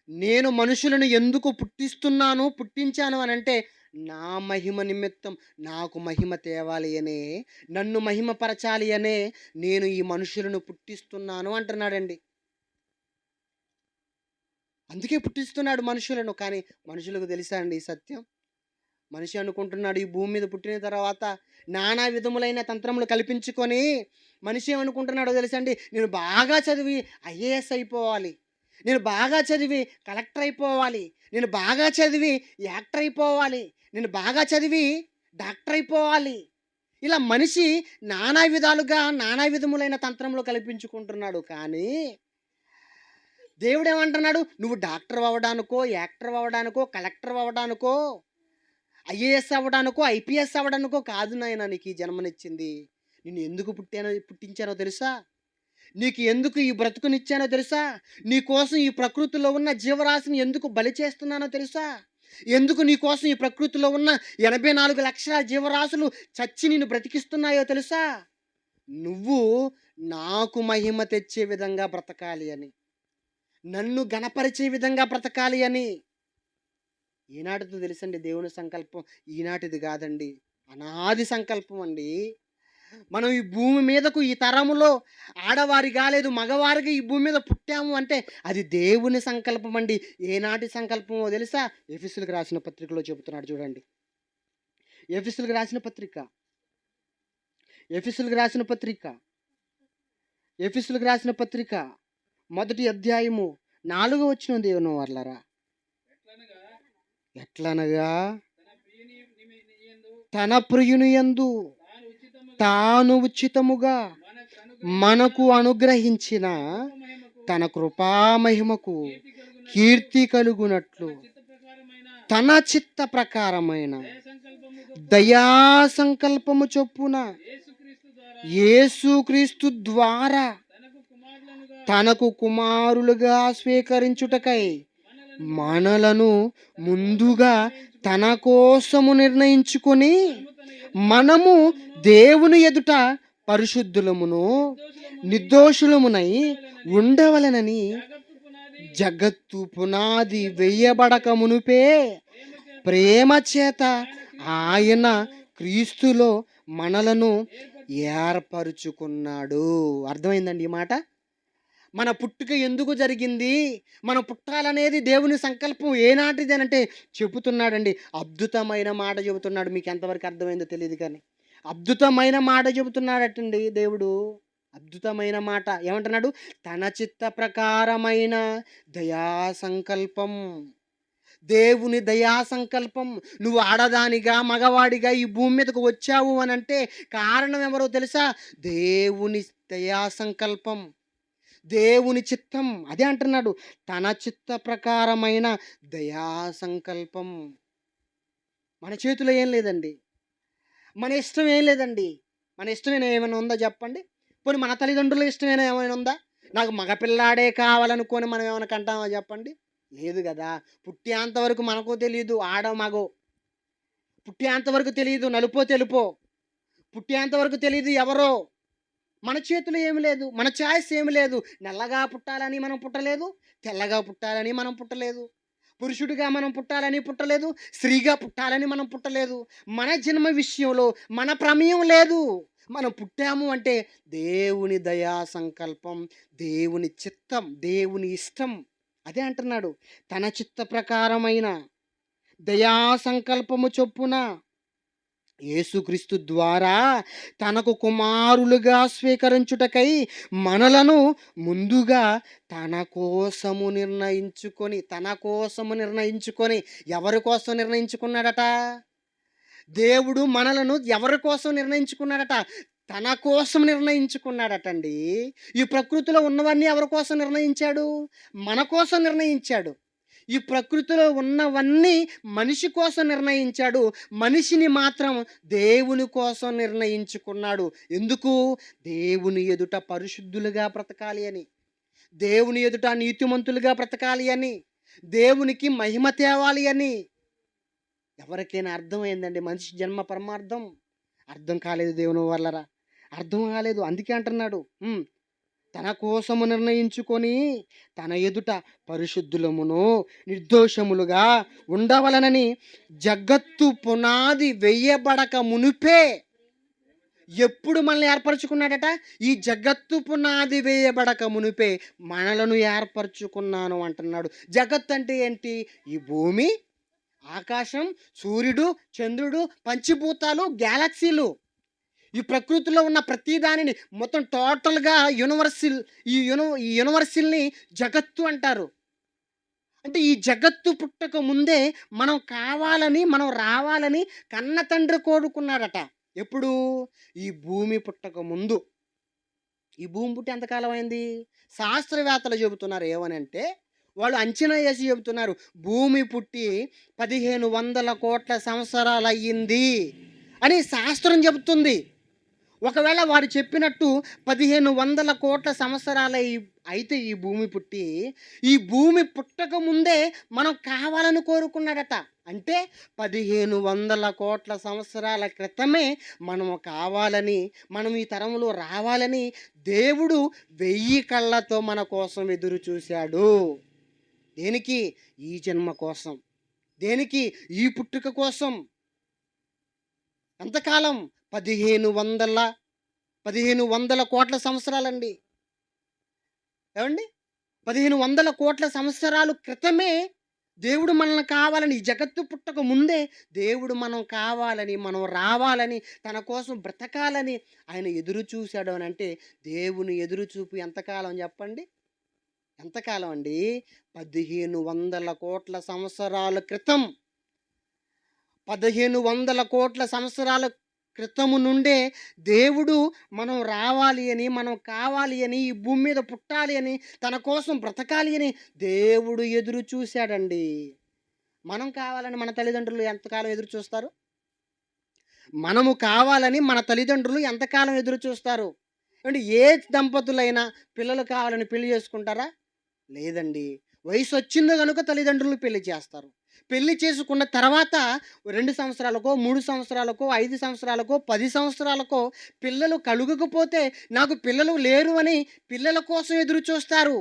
నేను మనుషులను ఎందుకు పుట్టించాను అని అంటే, నా మహిమ నిమిత్తం, నాకు మహిమ తేవాలి అనే, నన్ను మహిమపరచాలి అనే నేను ఈ మనుషులను పుట్టిస్తున్నాను అంటున్నాడండి. అందుకే పుట్టిస్తున్నాడు మనుషులను. కానీ మనుషులకు తెలుసా అండి ఈ సత్యం? మనిషి అనుకుంటున్నాడు ఈ భూమి మీద పుట్టిన తర్వాత నానా విధములైన తంత్రములు కల్పించుకొని మనిషి ఏమనుకుంటున్నాడో తెలుసా అండి? నేను బాగా చదివి ఐఏఎస్ అయిపోవాలి, నేను బాగా చదివి కలెక్టర్ అయిపోవాలి, నేను బాగా చదివి యాక్టర్ అయిపోవాలి, నేను బాగా చదివి డాక్టర్ అయిపోవాలి. ఇలా మనిషి నానా విధాలుగా నానా విధములైన తంత్రములు కల్పించుకుంటున్నాడు. కానీ దేవుడు ఏమంటున్నాడు? నువ్వు డాక్టర్ అవ్వడానికో, యాక్టర్ అవ్వడానికో, కలెక్టర్ అవ్వడానికో, ఐఏఎస్ అవ్వడానికో, ఐపీఎస్ అవ్వడానికో కాదు నాయన నీకు ఈ జన్మనిచ్చింది. నిన్ను ఎందుకు పుట్టించానో తెలుసా? నీకు ఎందుకు ఈ బ్రతుకునిచ్చానో తెలుసా? నీ కోసం ఈ ప్రకృతిలో ఉన్న జీవరాశిని ఎందుకు బలి చేస్తున్నానో తెలుసా? ఎందుకు నీ కోసం ఈ ప్రకృతిలో ఉన్న 84 లక్షల జీవరాశులు చచ్చి నిన్ను బ్రతికిస్తున్నాయో తెలుసా? నువ్వు నాకు మహిమ తెచ్చే విధంగా బ్రతకాలి అని, నన్ను గణపరిచే విధంగా బ్రతకాలి అని. ఈనాటిది తెలుసండి దేవుని సంకల్పం. ఈనాటిది కాదండి, అనాది సంకల్పం అండి. మనం ఈ భూమి మీదకు ఈ తరములో ఆడవారి కాలేదు, మగవారికి ఈ భూమి మీద పుట్టాము అంటే అది దేవుని సంకల్పం అండి. ఏనాటి సంకల్పమో తెలుసా? ఎఫెసీయులకు రాసిన పత్రికలో చెబుతున్నాడు చూడండి. ఎఫెసీయులకు రాసిన పత్రిక, ఎఫెసీయులకు రాసిన పత్రిక, ఎఫెసీయులకు రాసిన పత్రిక 1వ అధ్యాయము 4వ వచనం. దేవుని వర్లారా, ఎట్లనగా తన ప్రియుని యందు తాను ఉచితముగా మనకు అనుగ్రహించిన తన కృపామహిమకు కీర్తి కలుగునట్లు తన చిత్త ప్రకారమైన దయా సంకల్పము చొప్పున యేసుక్రీస్తు ద్వారా తనకు కుమారులుగా స్వీకరించుటకై మనలను ముందుగా తన కోసము నిర్ణయించుకొని మనము దేవుని ఎదుట పరిశుద్ధులమును నిర్దోషులమునై ఉండవలెనని జగత్తు పునాది వేయబడక మునుపే ప్రేమ చేత ఆయన క్రీస్తులో మనలను ఏర్పరుచుకున్నాడు. అర్థమైందండి ఈ మాట? మన పుట్టుక ఎందుకు జరిగింది, మనం పుట్టాలనేది దేవుని సంకల్పం ఏనాటిది అనంటే చెబుతున్నాడండి. అద్భుతమైన మాట చెబుతున్నాడు. మీకు ఎంతవరకు అర్థమైందో తెలియదు కానీ అద్భుతమైన మాట చెబుతున్నాడటండి దేవుడు. అద్భుతమైన మాట ఏమంటున్నాడు? తన చిత్త ప్రకారమైన దయా సంకల్పం. దేవుని దయా సంకల్పం. నువ్వు ఆడదానిగా మగవాడిగా ఈ భూమి మీదకు వచ్చావు అని అంటే కారణం ఎవరో తెలుసా? దేవుని దయా సంకల్పం, దేవుని చిత్తం. అదే అంటున్నాడు, తన చిత్త ప్రకారమైన దయా సంకల్పం. మన చేతిలో ఏం లేదండి, మన ఇష్టం ఏం లేదండి. మన ఇష్టమైన ఏమైనా ఉందా చెప్పండి? పోనీ మన తల్లిదండ్రుల ఇష్టమైన ఏమైనా ఉందా? నాకు మగపిల్లాడే కావాలనుకొని మనం ఏమైనా కంటామా చెప్పండి? లేదు కదా. పుట్టేంతవరకు మనకు తెలియదు ఆడ మగో, పుట్టేంతవరకు తెలియదు నలుపో తెలుపో, పుట్టేంతవరకు తెలియదు ఎవరో. మన చేతిలో ఏమి లేదు, మన ఛాయిస్ ఏమి లేదు. నల్లగా పుట్టాలని మనం పుట్టలేదు, తెల్లగా పుట్టాలని మనం పుట్టలేదు, పురుషుడిగా మనం పుట్టాలని పుట్టలేదు, స్త్రీగా పుట్టాలని మనం పుట్టలేదు. మన జన్మ విషయంలో మన ప్రమేయం లేదు. మనం పుట్టాము అంటే దేవుని దయా సంకల్పం, దేవుని చిత్తం, దేవుని ఇష్టం. అదే అంటున్నాడు, తన చిత్త ప్రకారమైన దయా సంకల్పము చొప్పున యేసుక్రీస్తు ద్వారా తనకు కుమారులుగా స్వీకరించుటకై మనలను ముందుగా తన కోసము నిర్ణయించుకొని ఎవరి కోసం నిర్ణయించుకున్నాడట? దేవుడు మనలను ఎవరి కోసం నిర్ణయించుకున్నాడట? తన కోసం నిర్ణయించుకున్నాడటండి. ఈ ప్రకృతిలో ఉన్నవన్నీ ఎవరి కోసం నిర్ణయించాడు? మన కోసం నిర్ణయించాడు. ఈ ప్రకృతిలో ఉన్నవన్నీ మనిషి కోసం నిర్ణయించాడు. మనిషిని మాత్రం దేవుని కోసం నిర్ణయించుకున్నాడు. ఎందుకు? దేవుని ఎదుట పరిశుద్ధులుగా బ్రతకాలి అని, దేవుని ఎదుట నీతిమంతులుగా బ్రతకాలి అని, దేవునికి మహిమ తేవాలి అని. ఎవరికైనా అర్థమైందండి మనిషి జన్మ పరమార్థం? అర్థం కాలేదు దేవుని వల్లరా, అర్థం కాలేదు. అందుకే అంటున్నాడు, తన కోసము నిర్ణయించుకొని తన ఎదుట పరిశుద్ధులమును నిర్దోషములుగా ఉండవలనని జగత్తు పునాది వెయ్యబడక మునుపే. ఎప్పుడు మనల్ని ఏర్పరచుకున్నాడట? ఈ జగత్తు పునాది వేయబడక మునుపే మనలను ఏర్పరచుకున్నాను అంటున్నాడు. జగత్ అంటే ఏంటి? ఈ భూమి, ఆకాశం, సూర్యుడు, చంద్రుడు, పంచభూతాలు, గ్యాలక్సీలు, ఈ ప్రకృతిలో ఉన్న ప్రతి దానిని మొత్తం టోటల్గా యూనివర్సల్, ఈ యూనివర్సల్ని జగత్తు అంటారు. అంటే ఈ జగత్తు పుట్టక ముందే మనం కావాలని, మనం రావాలని కన్న తండ్రి కోరుకున్నాడట. ఎప్పుడు? ఈ భూమి పుట్టక ముందు. ఈ భూమి పుట్టి ఎంతకాలం అయింది? శాస్త్రవేత్తలు చెబుతున్నారు ఏమనంటే, వాళ్ళు అంచనా వేసి చెబుతున్నారు, భూమి పుట్టి 1500 కోట్ల సంవత్సరాలు అయ్యింది అని శాస్త్రం చెబుతుంది. ఒకవేళ వారు చెప్పినట్టు 1500 కోట్ల సంవత్సరాలు అయితే ఈ భూమి పుట్టి, ఈ భూమి పుట్టక ముందే మనం కావాలని కోరుకున్నాడట. అంటే 1500 కోట్ల సంవత్సరాల క్రితమే మనము కావాలని, మనం ఈ తరంలో రావాలని దేవుడు 1000 కళ్ళతో మన కోసం ఎదురు చూశాడు. దేనికి? ఈ జన్మ కోసం. దేనికి? ఈ పుట్టుక కోసం. ఎంతకాలం? 1500 కోట్ల సంవత్సరాలండి. ఏమండి? 1500 కోట్ల సంవత్సరాలు క్రితమే దేవుడు మనల్ని కావాలని, ఈ జగత్తు పుట్టక ముందే దేవుడు మనం కావాలని, మనం రావాలని, తన కోసం బ్రతకాలని ఆయన ఎదురు చూశాడు అని అంటే, దేవుని ఎదురు చూపు ఎంతకాలం చెప్పండి? ఎంతకాలం అండి? 1500 కోట్ల సంవత్సరాల క్రితం. 1500 కోట్ల సంవత్సరాల క్రితము నుండే దేవుడు మనం రావాలి అని, మనం కావాలి అని, ఈ భూమి మీద పుట్టాలి అని, తన కోసం బ్రతకాలి అని దేవుడు ఎదురు చూశాడండి. మనం కావాలని మన తల్లిదండ్రులు ఎంతకాలం ఎదురు చూస్తారు? మనము కావాలని మన తల్లిదండ్రులు ఎంతకాలం ఎదురు చూస్తారు? ఏవండీ ఏ దంపతులైనా పిల్లలు కావాలని పెళ్లి చేసుకుంటారా? లేదండి. వయసొచ్చింది గనుక తల్లిదండ్రులు పెళ్లి చేస్తారు. పెళ్లి చేసుకున్న తర్వాత 2 సంవత్సరాలకో, 3 సంవత్సరాలకో, 5 సంవత్సరాలకో, 10 సంవత్సరాలకో పిల్లలు కలుగకపోతే నాకు పిల్లలు లేరు అని పిల్లల కోసం ఎదురు చూస్తారు.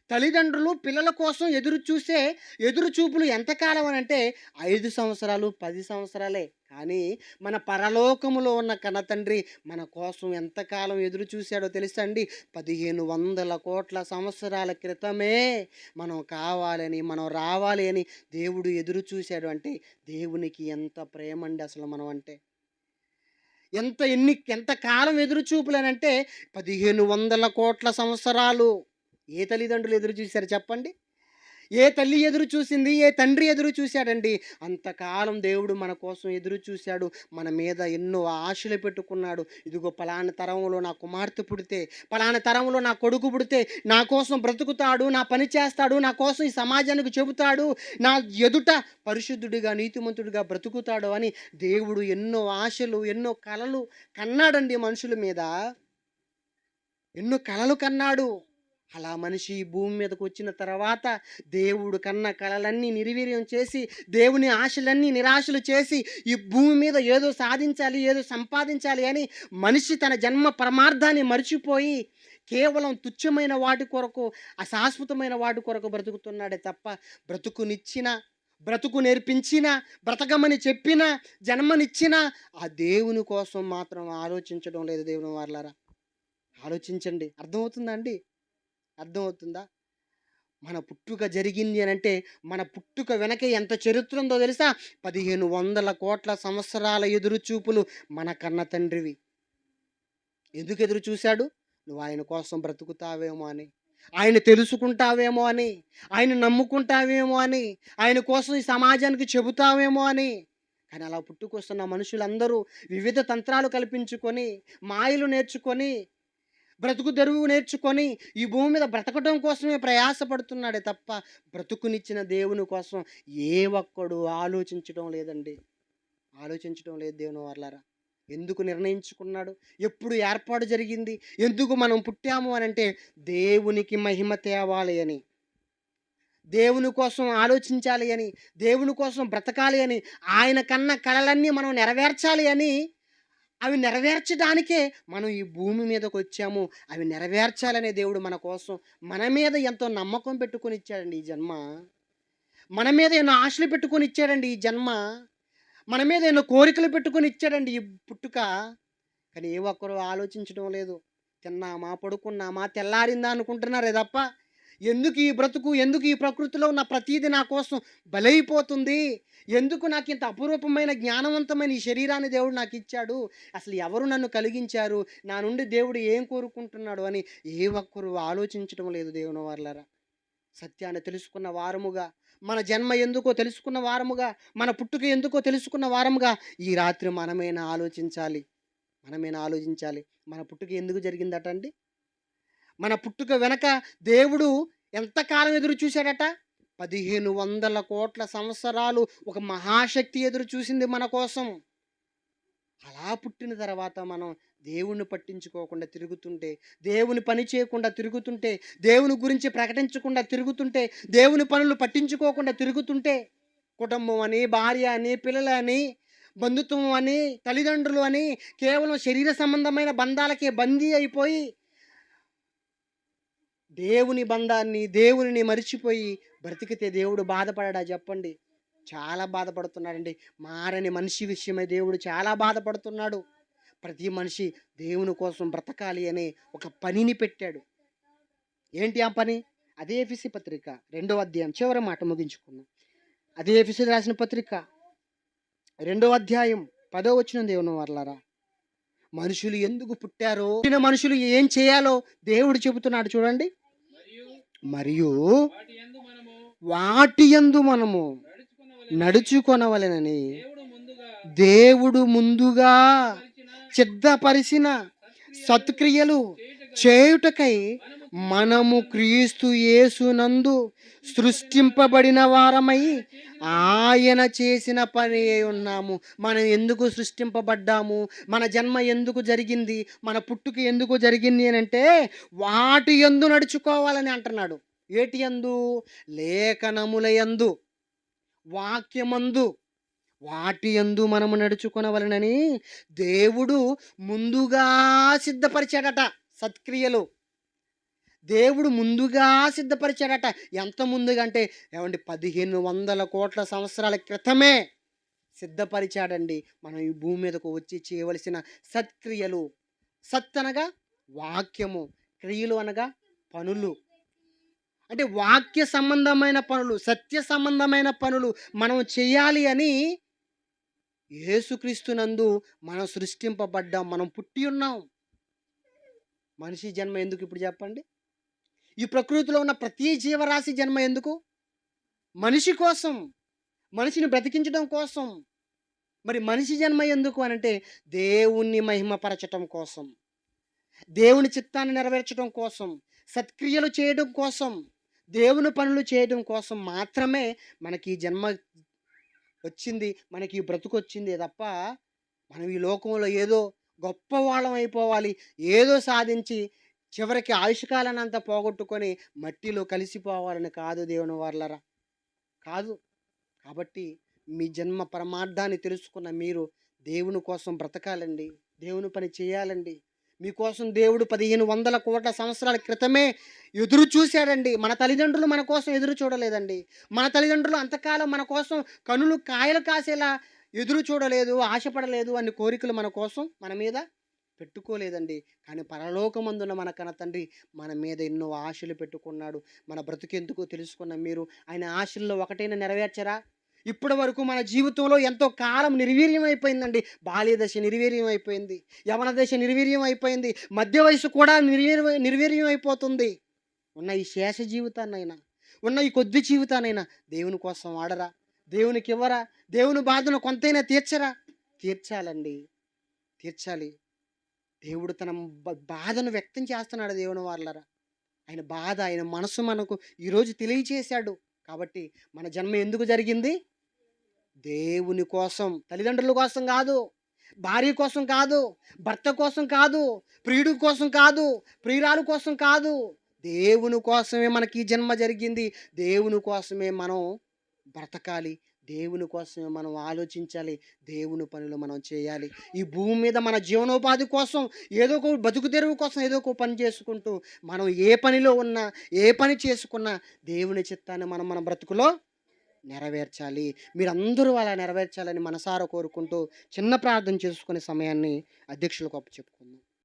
తల్లిదండ్రులు పిల్లల కోసం ఎదురు చూసే ఎదురు చూపులు ఎంతకాలం అనంటే 5 సంవత్సరాలు, 10 సంవత్సరాలే. కానీ మన పరలోకములో ఉన్న కన్నతండ్రి మన కోసం ఎంతకాలం ఎదురు చూశాడో తెలుసా అండి? 1500,00,00,000 సంవత్సరాల క్రితమే మనం కావాలని, మనం రావాలి అని దేవుడు ఎదురు చూశాడు అంటే దేవునికి ఎంత ప్రేమండి అసలు మనం అంటే. ఎంత కాలం ఎదురు చూపులనంటే 1500,00,00,000 సంవత్సరాలు. ఏ తల్లిదండ్రులు ఎదురు చూశారు చెప్పండి? ఏ తల్లి ఎదురు చూసింది? ఏ తండ్రి ఎదురు చూశాడండి? అంతకాలం దేవుడు మన కోసం ఎదురు చూశాడు. మన మీద ఎన్నో ఆశలు పెట్టుకున్నాడు. ఇదిగో పలానా తరంలో నా కుమార్తె పుడితే, పలానా తరంలో నా కొడుకు పుడితే, నా కోసం బ్రతుకుతాడు, నా పని చేస్తాడు, నా కోసం ఈ సమాజానికి చెబుతాడు, నా ఎదుట పరిశుద్ధుడిగా, నీతిమంతుడిగా బ్రతుకుతాడు అని దేవుడు ఎన్నో ఆశలు, ఎన్నో కలలు కన్నాడండి మనుషుల మీద. ఎన్నో కలలు కన్నాడు. అలా మనిషి ఈ భూమి మీదకు వచ్చిన తర్వాత దేవుడు కన్న కలలన్నీ నిర్వీర్యం చేసి, దేవుని ఆశలన్నీ నిరాశలు చేసి, ఈ భూమి మీద ఏదో సాధించాలి, ఏదో సంపాదించాలి అని మనిషి తన జన్మ పరమార్థాన్ని మర్చిపోయి కేవలం తుచ్చమైన వాటి కొరకు, అశాశ్వతమైన వాటి కొరకు బ్రతుకుతున్నాడే తప్ప బ్రతుకు నేర్పించిన, బ్రతకమని చెప్పిన, జన్మనిచ్చిన ఆ దేవుని కోసం మాత్రం ఆలోచించడం లేదు. దేవుని వారలారా, ఆలోచించండి. అర్థమవుతుందా అండి? అర్థమవుతుందా? మన పుట్టుక జరిగింది అనంటే మన పుట్టుక వెనక ఎంత చరిత్ర ఉందో తెలుసా? 1500,00,00,000 సంవత్సరాల ఎదురు చూపులు మన కన్న తండ్రివి. ఎందుకు ఎదురు చూశాడు? నువ్వు ఆయన కోసం బ్రతుకుతావేమో అని, ఆయన తెలుసుకుంటావేమో అని, ఆయన నమ్ముకుంటావేమో అని, ఆయన కోసం ఈ సమాజానికి చెబుతావేమో అని. కానీ అలా పుట్టుకొస్తున్న మనుషులందరూ వివిధ తంత్రాలు కల్పించుకొని, మాయలు నేర్చుకొని, బ్రతుకు తెరువు నేర్చుకొని ఈ భూమి మీద బ్రతకడం కోసమే ప్రయాసపడుతున్నాడే తప్ప బ్రతుకునిచ్చిన దేవుని కోసం ఏ ఒక్కడు ఆలోచించడం లేదండి. ఆలోచించడం లేదు దేవుని వారలారా. ఎందుకు నిర్ణయించుకున్నాడు? ఎప్పుడు ఏర్పాటు జరిగింది? ఎందుకు మనం పుట్టాము అని అంటే దేవునికి మహిమ తేవాలి అని, దేవుని కోసం ఆలోచించాలి అని, దేవుని కోసం బ్రతకాలి అని, ఆయన కన్న కలలన్నీ మనం నెరవేర్చాలి అని, అవి నెరవేర్చడానికే మనం ఈ భూమి మీదకి వచ్చాము. అవి నెరవేర్చాలనే దేవుడు మన కోసం మన మీద ఎంతో నమ్మకం పెట్టుకొని ఇచ్చాడండి ఈ జన్మ. మన మీద ఎన్నో ఆశలు పెట్టుకొని ఇచ్చాడండి ఈ జన్మ. మన మీద ఎన్నో కోరికలు పెట్టుకొని ఇచ్చాడండి ఈ పుట్టుక. కానీ ఏ ఒక్కరు ఆలోచించడం లేదు. తిన్నామా, పడుకున్నామా, తెల్లారిందా అనుకుంటున్నారే తప్ప ఎందుకు ఈ బ్రతుకు, ఎందుకు ఈ ప్రకృతిలో ఉన్న ప్రతీది నా కోసం బలైపోతుంది, ఎందుకు నాకు ఇంత అపురూపమైన జ్ఞానవంతమైన ఈ శరీరాన్ని దేవుడు నాకు ఇచ్చాడు, అసలు ఎవరు నన్ను కలిగించారు, నా నుండి దేవుడు ఏం కోరుకుంటున్నాడు అని ఏ ఒక్కరు ఆలోచించడం లేదు దేవుని వారలారా. సత్యాన్ని తెలుసుకున్న వారముగా, మన జన్మ ఎందుకో తెలుసుకున్న వారముగా, మన పుట్టుక ఎందుకో తెలుసుకున్న వారముగా ఈ రాత్రి మనమైనా ఆలోచించాలి. మన పుట్టుక ఎందుకు జరిగిందట అండి? మన పుట్టుక వెనక దేవుడు ఎంతకాలం ఎదురు చూశాడట? 1500,00,00,000 సంవత్సరాలు ఒక మహాశక్తి ఎదురు చూసింది మన కోసం. అలా పుట్టిన తర్వాత మనం దేవుణ్ణి పట్టించుకోకుండా తిరుగుతుంటే, దేవుని పని చేయకుండా తిరుగుతుంటే, దేవుని గురించి ప్రకటించకుండా తిరుగుతుంటే, దేవుని పనులు పట్టించుకోకుండా తిరుగుతుంటే, కుటుంబం అని, భార్య అని, పిల్లలని, బంధుత్వం అని, తల్లిదండ్రులు అని కేవలం శరీర సంబంధమైన బంధాలకే బందీ అయిపోయి దేవుని బంధాన్ని, దేవునిని మరిచిపోయి బ్రతికితే దేవుడు బాధపడడా చెప్పండి? చాలా బాధపడుతున్నాడండి. మారని మనిషి విషయమై దేవుడు చాలా బాధపడుతున్నాడు. ప్రతి మనిషి దేవుని కోసం బ్రతకాలి అనే ఒక పనిని పెట్టాడు. ఏంటి ఆ పని? అదే ఎఫెసీ పత్రిక 2వ అధ్యాయం చివరి మాట ముగించుకున్నాం. అదే ఎఫెసీ రాసిన పత్రిక 2వ అధ్యాయం 10వ వచనం దేవుని వారలారా. మనుషులు ఎందుకు పుట్టారో, మనుషులు ఏం చేయాలో దేవుడు చెబుతున్నాడు చూడండి. మరియు వాటి యందు మనము నడుచుకొనవలెనని దేవుడు ముందుగా సిద్ధపరిచిన సత్క్రియలు చేయుటకై మనము క్రీస్తు యేసునందు సృష్టింపబడిన వారమై ఆయన చేసిన పని ఉన్నాము. మనం ఎందుకు సృష్టింపబడ్డాము, మన జన్మ ఎందుకు జరిగింది, మన పుట్టుక ఎందుకు జరిగింది అని అంటే వాటి యందు నడుచుకోవాలని అంటున్నాడు. ఏటి యందు? లేఖనముల యందు, వాక్యమందు, వాటి యందు మనము నడుచుకొనవలెనని దేవుడు ముందుగా సిద్ధపరిచాడట సత్క్రియలు. దేవుడు ముందుగా సిద్ధపరిచాడట. ఎంత ముందుగా అంటే ఏవండి 1500 కోట్ల సంవత్సరాల క్రితమే సిద్ధపరిచాడండి. మనం ఈ భూమి మీదకు వచ్చి చేయవలసిన సత్క్రియలు. సత్ అనగా వాక్యము, క్రియలు అనగా పనులు. అంటే వాక్య సంబంధమైన పనులు, సత్య సంబంధమైన పనులు మనం చేయాలి అని యేసుక్రీస్తునందు మనం సృష్టింపబడ్డాం. మనం పుట్టి ఉన్నాం. మనిషి జన్మ ఎందుకు ఇప్పుడు చెప్పండి? ఈ ప్రకృతిలో ఉన్న ప్రతి జీవరాశి జన్మ ఎందుకు? మనిషి కోసం, మనిషిని బ్రతికించడం కోసం. మరి మనిషి జన్మ ఎందుకు అనంటే దేవుణ్ణి మహిమపరచటం కోసం, దేవుని చిత్తాన్ని నెరవేర్చడం కోసం, సత్క్రియలు చేయడం కోసం, దేవుని పనులు చేయడం కోసం మాత్రమే మనకి ఈ జన్మ వచ్చింది, మనకి ఈ బ్రతుకొచ్చిందే తప్ప మనం ఈ లోకంలో ఏదో గొప్పవాళ్ళం అయిపోవాలి, ఏదో సాధించి చివరికి ఆయుష్కాలాన్ని అంతా పోగొట్టుకొని మట్టిలో కలిసిపోవాలని కాదు దేవుని వాళ్ళరా, కాదు. కాబట్టి మీ జన్మ పరమార్థాన్ని తెలుసుకున్న మీరు దేవుని కోసం బ్రతకాలండి, దేవుని పని చేయాలండి. మీకోసం దేవుడు 1500 కోట్ల సంవత్సరాల క్రితమే ఎదురు చూశాడండి. మన తల్లిదండ్రులు మన కోసం ఎదురు చూడలేదండి. మన తల్లిదండ్రులు అంతకాలం మన కోసం కనులు కాయలు కాసేలా ఎదురు చూడలేదు, ఆశపడలేదు, అన్ని కోరికలు మన కోసం మన మీద పెట్టుకోలేదండి. కానీ పరలోకమందున మన కన్న తండ్రి మన మీద ఎన్నో ఆశలు పెట్టుకున్నాడు. మన బ్రతుకెందుకో తెలుసుకున్న మీరు ఆయన ఆశల్లో ఒకటైనా నెరవేర్చరా? ఇప్పటి వరకు మన జీవితంలో ఎంతో కాలం నిర్వీర్యం అయిపోయిందండి. బాల్య దశ నిర్వీర్యం అయిపోయింది, యవన దశ నిర్వీర్యం అయిపోయింది, మధ్య వయసు కూడా నిర్వీర్యం అయిపోతుంది. ఉన్న ఈ శేష జీవితాన్నైనా, ఉన్న ఈ కొద్ది జీవితానైనా దేవుని కోసం వాడరా? దేవునికి ఇవ్వరా? దేవుని బాధను కొంతైనా తీర్చరా? తీర్చాలండి, తీర్చాలి. దేవుడు తన బాధను వ్యక్తం చేస్తున్నాడు దేవుని వాళ్ళరా. ఆయన బాధ, ఆయన మనసు మనకు ఈరోజు తెలియచేశాడు. కాబట్టి మన జన్మ ఎందుకు జరిగింది? దేవుని కోసం, తల్లిదండ్రుల కోసం కాదు, భార్య కోసం కాదు, భర్త కోసం కాదు, ప్రియుడి కోసం కాదు, ప్రియురాలు కోసం కాదు. దేవుని కోసమే మనకి ఈ జన్మ జరిగింది. దేవుని కోసమే మనం బ్రతకాలి, దేవుని కోసమే మనం ఆలోచించాలి, దేవుని పనులు మనం చేయాలి. ఈ భూమి మీద మన జీవనోపాధి కోసం ఏదో ఒక బతుకు తెరువు కోసం ఏదో ఒక పని చేసుకుంటూ మనం ఏ పనిలో ఉన్నా, ఏ పని చేసుకున్నా దేవుని చిత్తాన్ని మనం మన బ్రతుకులో నెరవేర్చాలి. మీరందరూ అలా నెరవేర్చాలని మనసారా కోరుకుంటూ చిన్న ప్రార్థన చేసుకునే సమయాన్ని అధ్యక్షులకు అప్పచెప్పుకుందాం.